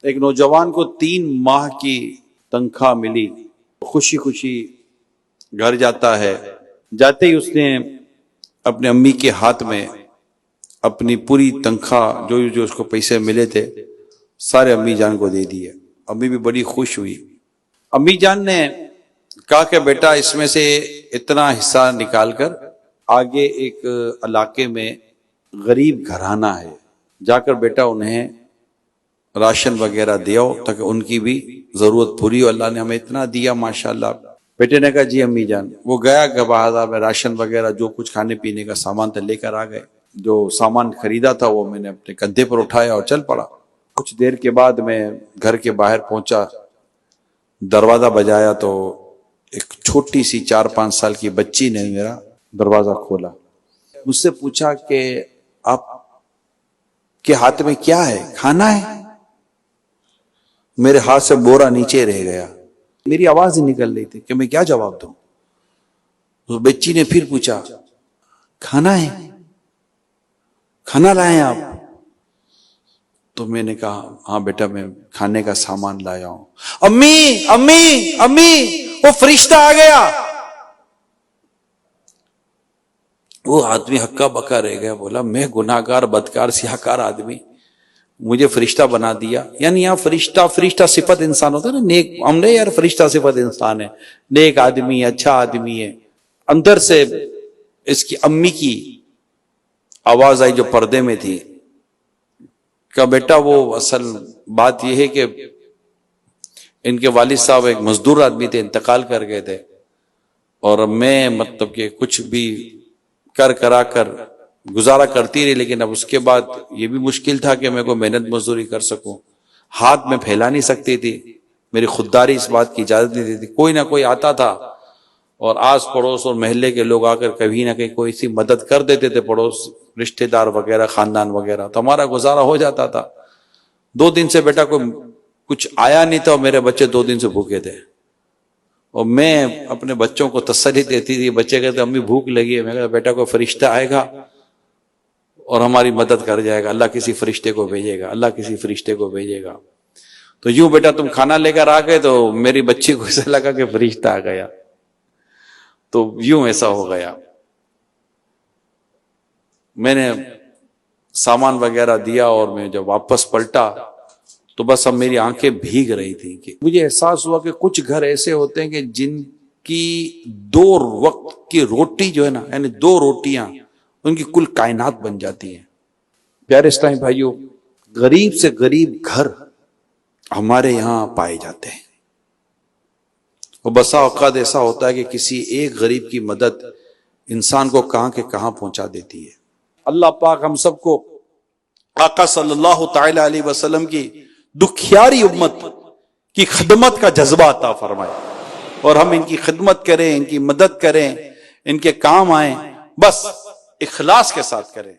ایک نوجوان کو 3 ماہ کی تنخواہ ملی، خوشی خوشی گھر جاتا ہے، جاتے ہی اس نے اپنے امی کے ہاتھ میں اپنی پوری تنخواہ جو اس کو پیسے ملے تھے سارے امی جان کو دے دیے۔ امی بھی بڑی خوش ہوئی۔ امی جان نے کہا کہ بیٹا اس میں سے اتنا حصہ نکال کر آگے ایک علاقے میں غریب گھرانہ ہے، جا کر بیٹا انہیں راشن وغیرہ دیو تاکہ ان کی بھی ضرورت پوری ہو، اللہ نے ہمیں اتنا دیا ماشاءاللہ۔ بیٹے نے کہا جی امی جان۔ وہ گیا کہ بازار میں راشن وغیرہ جو کچھ کھانے پینے کا سامان تھا لے کر آ گئے۔ جو سامان خریدا تھا وہ میں نے اپنے کندھے پر اٹھایا اور چل پڑا۔ کچھ دیر کے بعد میں گھر کے باہر پہنچا، دروازہ بجایا تو ایک چھوٹی سی 4-5 سال کی بچی نے میرا دروازہ کھولا، مجھ سے پوچھا کہ آپ کے ہاتھ میں کیا ہے، کھانا ہے؟ میرے ہاتھ سے بورا نیچے رہ گیا، میری آواز ہی نکل رہی تھی کہ میں کیا جواب دوں۔ اس بچی نے پھر پوچھا کھانا ہے، کھانا لائے آپ؟ تو میں نے کہا ہاں بیٹا میں کھانے کا سامان لایا ہوں۔ امی امی امی وہ فرشتہ آ گیا۔ وہ آدمی ہکا بکا رہ گیا، بولا میں گناہگار بدکار سیاہکار آدمی، مجھے فرشتہ بنا دیا۔ یعنی یہاں فرشتہ صفت انسان ہوتا ہے نا، نیک، ہم نے یار فرشتہ صفت انسان ہے، نیک آدمی ہے، اچھا آدمی ہے۔ اندر سے اس کی امی کی آواز آئی جو پردے میں تھی کہ بیٹا وہ اصل بات یہ ہے کہ ان کے والد صاحب ایک مزدور آدمی تھے، انتقال کر گئے تھے، اور میں مطلب کہ کچھ بھی کرا کر گزارا کرتی رہی، لیکن اب اس کے بعد یہ بھی مشکل تھا کہ میں کوئی محنت مزدوری کر سکوں، ہاتھ میں پھیلا نہیں سکتی تھی، میری خودداری اس بات کی اجازت نہیں دیتی۔ کوئی نہ کوئی آتا تھا اور آس پڑوس اور محلے کے لوگ آ کر کبھی نہ کہیں کوئی سی مدد کر دیتے تھے، پڑوس رشتہ دار وغیرہ خاندان وغیرہ، تو ہمارا گزارا ہو جاتا تھا۔ 2 دن سے بیٹا کوئی کچھ آیا نہیں تھا اور میرے بچے 2 دن سے بھوکے تھے، اور میں اپنے بچوں کو تسلی دیتی تھی۔ بچے کہتے امی بھوک لگی ہے، میں کہتا بیٹا کوئی فرشتہ آئے گا اور ہماری مدد کر جائے گا، اللہ کسی فرشتے کو بھیجے گا، اللہ کسی فرشتے کو بھیجے گا۔ تو یوں بیٹا تم کھانا لے کر آ گئے تو میری بچی کو ایسا لگا کہ فرشتہ آ گیا، تو یوں ایسا ہو گیا۔ میں نے سامان وغیرہ دیا اور میں جب واپس پلٹا تو بس اب میری آنکھیں بھیگ رہی تھی کہ مجھے احساس ہوا کہ کچھ گھر ایسے ہوتے ہیں کہ جن کی 2 وقت کی روٹی جو ہے نا، یعنی 2 روٹیاں ان کی کل کائنات بن جاتی ہیں۔ پیارے اسلامی بھائیوں، غریب سے غریب گھر ہمارے یہاں پائے جاتے ہیں، اور بسا اوقات ایسا ہوتا ہے کہ کسی ایک غریب کی مدد انسان کو کہاں کے کہاں پہنچا دیتی ہے۔ اللہ پاک ہم سب کو آقا صلی اللہ تعالی علیہ وسلم کی دکھیاری امت کی خدمت کا جذبہ عطا فرمائے، اور ہم ان کی خدمت کریں، ان کی مدد کریں، ان کے کام آئیں، بس اخلاص کے ساتھ کریں۔